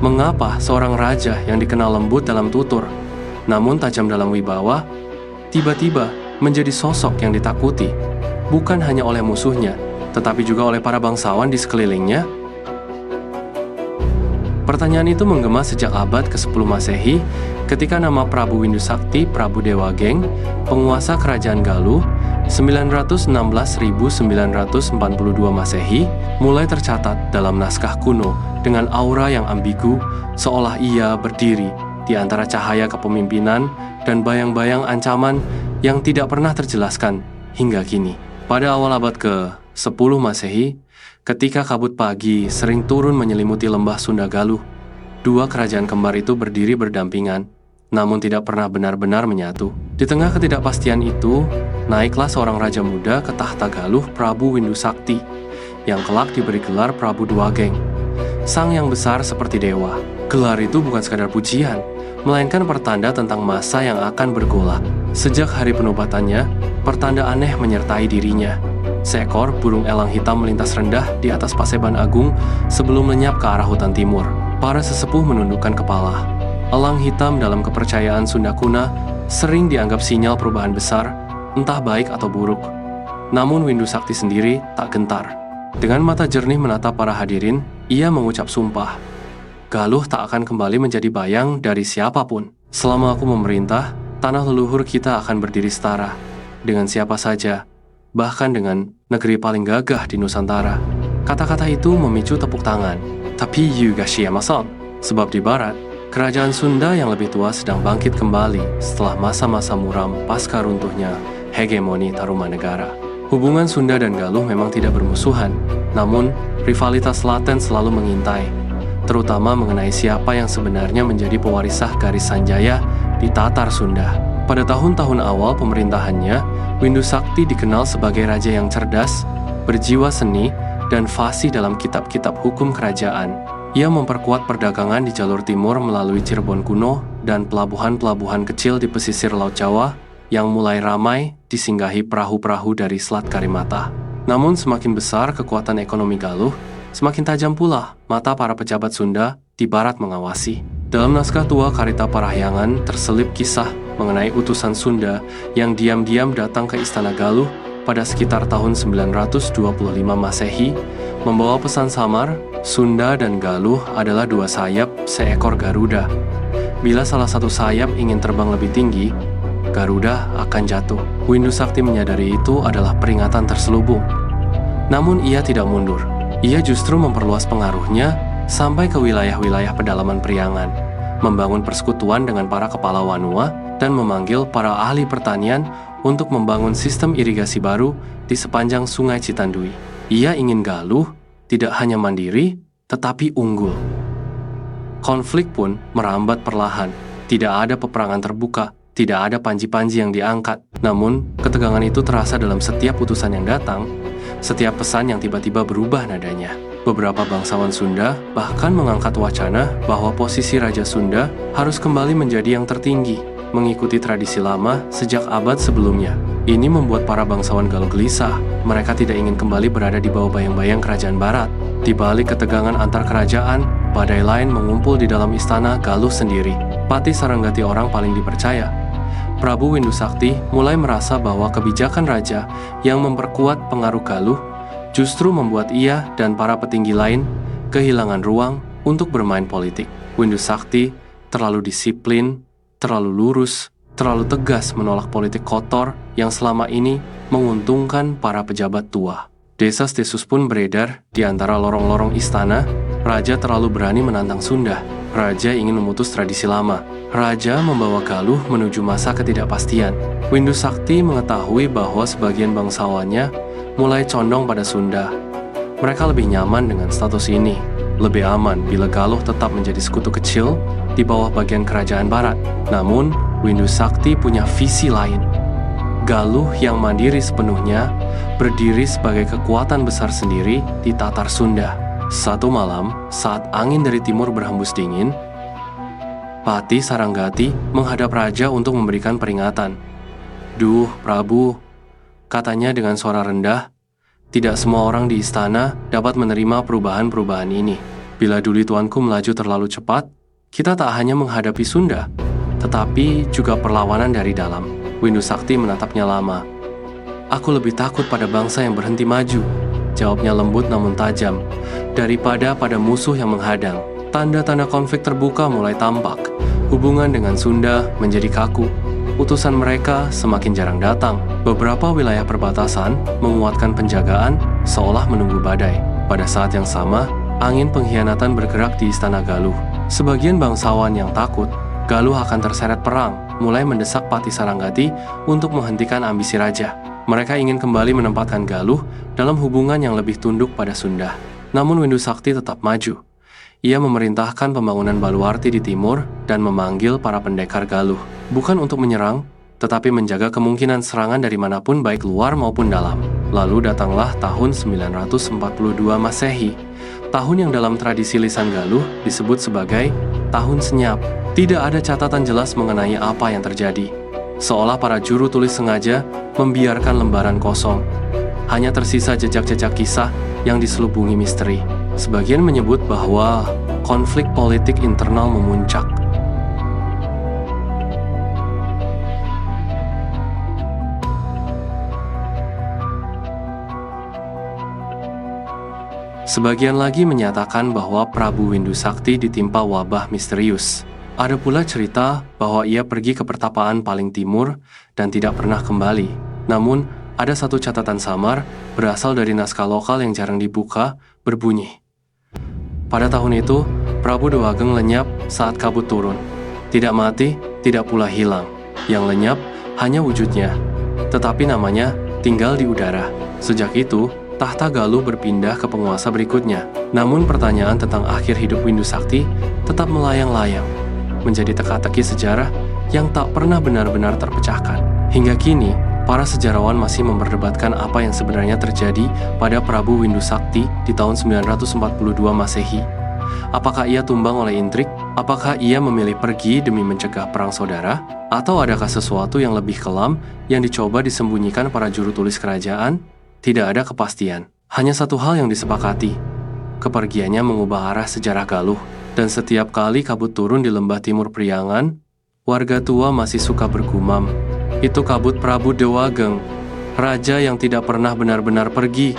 Mengapa seorang raja yang dikenal lembut dalam tutur, namun tajam dalam wibawa, tiba-tiba menjadi sosok yang ditakuti, bukan hanya oleh musuhnya, tetapi juga oleh para bangsawan di sekelilingnya? Pertanyaan itu menggema sejak abad ke-10 Masehi, ketika nama Prabu Windusakti Prabu Dewageng, penguasa kerajaan Galuh, 916-1942 Masehi, mulai tercatat dalam naskah kuno dengan aura yang ambigu, seolah ia berdiri di antara cahaya kepemimpinan dan bayang-bayang ancaman yang tidak pernah terjelaskan hingga kini. Pada awal abad ke-10 Masehi, ketika kabut pagi sering turun menyelimuti lembah Sunda Galuh, dua kerajaan kembar itu berdiri berdampingan, namun tidak pernah benar-benar menyatu. Di tengah ketidakpastian itu, naiklah seorang raja muda ke tahta Galuh, Prabu Windusakti, yang kelak diberi gelar Prabu Dewageng, sang yang besar seperti dewa. Gelar itu bukan sekadar pujian, melainkan pertanda tentang masa yang akan bergolak. Sejak hari penobatannya, pertanda aneh menyertai dirinya. Seekor burung elang hitam melintas rendah di atas Paseban Agung sebelum lenyap ke arah hutan timur. Para sesepuh menundukkan kepala. Elang hitam dalam kepercayaan Sunda kuna sering dianggap sinyal perubahan besar, entah baik atau buruk. Namun Windusakti sendiri tak gentar. Dengan mata jernih menatap para hadirin, ia mengucap sumpah. Galuh tak akan kembali menjadi bayang dari siapapun. Selama aku memerintah, tanah leluhur kita akan berdiri setara dengan siapa saja, bahkan dengan negeri paling gagah di Nusantara. Kata-kata itu memicu tepuk tangan. Tapi Yugashiyama-san, sebab di barat, kerajaan Sunda yang lebih tua sedang bangkit kembali setelah masa-masa muram pasca runtuhnya hegemoni Tarumanegara. Hubungan Sunda dan Galuh memang tidak bermusuhan, namun rivalitas laten selalu mengintai, terutama mengenai siapa yang sebenarnya menjadi pewarisah garis Sanjaya di Tatar Sunda. Pada tahun-tahun awal pemerintahannya, Windusakti dikenal sebagai raja yang cerdas, berjiwa seni, dan fasih dalam kitab-kitab hukum kerajaan. Ia memperkuat perdagangan di jalur timur melalui Cirebon kuno dan pelabuhan-pelabuhan kecil di pesisir Laut Jawa yang mulai ramai disinggahi perahu-perahu dari Selat Karimata. Namun semakin besar kekuatan ekonomi Galuh, semakin tajam pula mata para pejabat Sunda di barat mengawasi. Dalam naskah tua Karita Parahyangan terselip kisah mengenai utusan Sunda yang diam-diam datang ke Istana Galuh pada sekitar tahun 925 Masehi, membawa pesan samar, Sunda dan Galuh adalah dua sayap seekor Garuda. Bila salah satu sayap ingin terbang lebih tinggi, Garuda akan jatuh. Windusakti menyadari itu adalah peringatan terselubung. Namun ia tidak mundur. Ia justru memperluas pengaruhnya sampai ke wilayah-wilayah pedalaman Priangan, membangun persekutuan dengan para kepala Wanua, dan memanggil para ahli pertanian untuk membangun sistem irigasi baru di sepanjang Sungai Citandui. Ia ingin Galuh tidak hanya mandiri, tetapi unggul. Konflik pun merambat perlahan. Tidak ada peperangan terbuka, tidak ada panji-panji yang diangkat. Namun, ketegangan itu terasa dalam setiap utusan yang datang, setiap pesan yang tiba-tiba berubah nadanya. Beberapa bangsawan Sunda bahkan mengangkat wacana bahwa posisi Raja Sunda harus kembali menjadi yang tertinggi, mengikuti tradisi lama sejak abad sebelumnya. Ini membuat para bangsawan Galuh gelisah. Mereka tidak ingin kembali berada di bawah bayang-bayang kerajaan barat. Di balik ketegangan antar kerajaan, badai lain mengumpul di dalam istana Galuh sendiri. Patih Saranggati orang paling dipercaya, Prabu Windusakti mulai merasa bahwa kebijakan raja yang memperkuat pengaruh Galuh justru membuat ia dan para petinggi lain kehilangan ruang untuk bermain politik. Windusakti terlalu disiplin, terlalu lurus, terlalu tegas menolak politik kotor yang selama ini menguntungkan para pejabat tua. Desas-desus pun beredar di antara lorong-lorong istana. Raja terlalu berani menantang Sunda. Raja ingin memutus tradisi lama. Raja membawa Galuh menuju masa ketidakpastian. Windusakti mengetahui bahwa sebagian bangsawannya mulai condong pada Sunda. Mereka lebih nyaman dengan status ini. Lebih aman bila Galuh tetap menjadi sekutu kecil di bawah bagian kerajaan barat. Namun, Windusakti punya visi lain. Galuh yang mandiri sepenuhnya berdiri sebagai kekuatan besar sendiri di Tatar Sunda. Satu malam, saat angin dari timur berhembus dingin, Patih Saranggati menghadap raja untuk memberikan peringatan. "Duh, Prabu," katanya dengan suara rendah, "tidak semua orang di istana dapat menerima perubahan-perubahan ini. Bila duli tuanku melaju terlalu cepat, kita tak hanya menghadapi Sunda, tetapi juga perlawanan dari dalam. Windu Sakti menatapnya lama. Aku lebih takut pada bangsa yang berhenti maju, jawabnya lembut namun tajam, daripada pada musuh yang menghadang. Tanda-tanda konflik terbuka mulai tampak. Hubungan dengan Sunda menjadi kaku. Utusan mereka semakin jarang datang. Beberapa wilayah perbatasan menguatkan penjagaan seolah menunggu badai. Pada saat yang sama, angin pengkhianatan bergerak di istana Galuh. Sebagian bangsawan yang takut Galuh akan terseret perang mulai mendesak Pati Saranggati untuk menghentikan ambisi raja. Mereka ingin kembali menempatkan Galuh dalam hubungan yang lebih tunduk pada Sunda. Namun Windu Sakti tetap maju. Ia memerintahkan pembangunan baluarti di timur dan memanggil para pendekar Galuh. Bukan untuk menyerang, tetapi menjaga kemungkinan serangan dari manapun baik luar maupun dalam. Lalu datanglah tahun 942 Masehi. Tahun yang dalam tradisi lisan Galuh disebut sebagai Tahun Senyap. Tidak ada catatan jelas mengenai apa yang terjadi. Seolah para juru tulis sengaja membiarkan lembaran kosong. Hanya tersisa jejak-jejak kisah yang diselubungi misteri. Sebagian menyebut bahwa konflik politik internal memuncak. Sebagian lagi menyatakan bahwa Prabu Windu Sakti ditimpa wabah misterius. Ada pula cerita bahwa ia pergi ke pertapaan paling timur dan tidak pernah kembali. Namun, ada satu catatan samar berasal dari naskah lokal yang jarang dibuka, berbunyi. Pada tahun itu, Prabu Dewageng lenyap saat kabut turun. Tidak mati, tidak pula hilang. Yang lenyap hanya wujudnya, tetapi namanya tinggal di udara. Sejak itu, tahta Galuh berpindah ke penguasa berikutnya. Namun pertanyaan tentang akhir hidup Windu Sakti tetap melayang-layang, menjadi teka-teki sejarah yang tak pernah benar-benar terpecahkan. Hingga kini, para sejarawan masih memperdebatkan apa yang sebenarnya terjadi pada Prabu Windu Sakti di tahun 942 Masehi. Apakah ia tumbang oleh intrik? Apakah ia memilih pergi demi mencegah perang saudara? Atau adakah sesuatu yang lebih kelam yang dicoba disembunyikan para juru tulis kerajaan? Tidak ada kepastian. Hanya satu hal yang disepakati. Kepergiannya mengubah arah sejarah Galuh. Dan setiap kali kabut turun di lembah timur Priangan, warga tua masih suka bergumam. Itu kabut Prabu Dewageng, raja yang tidak pernah benar-benar pergi.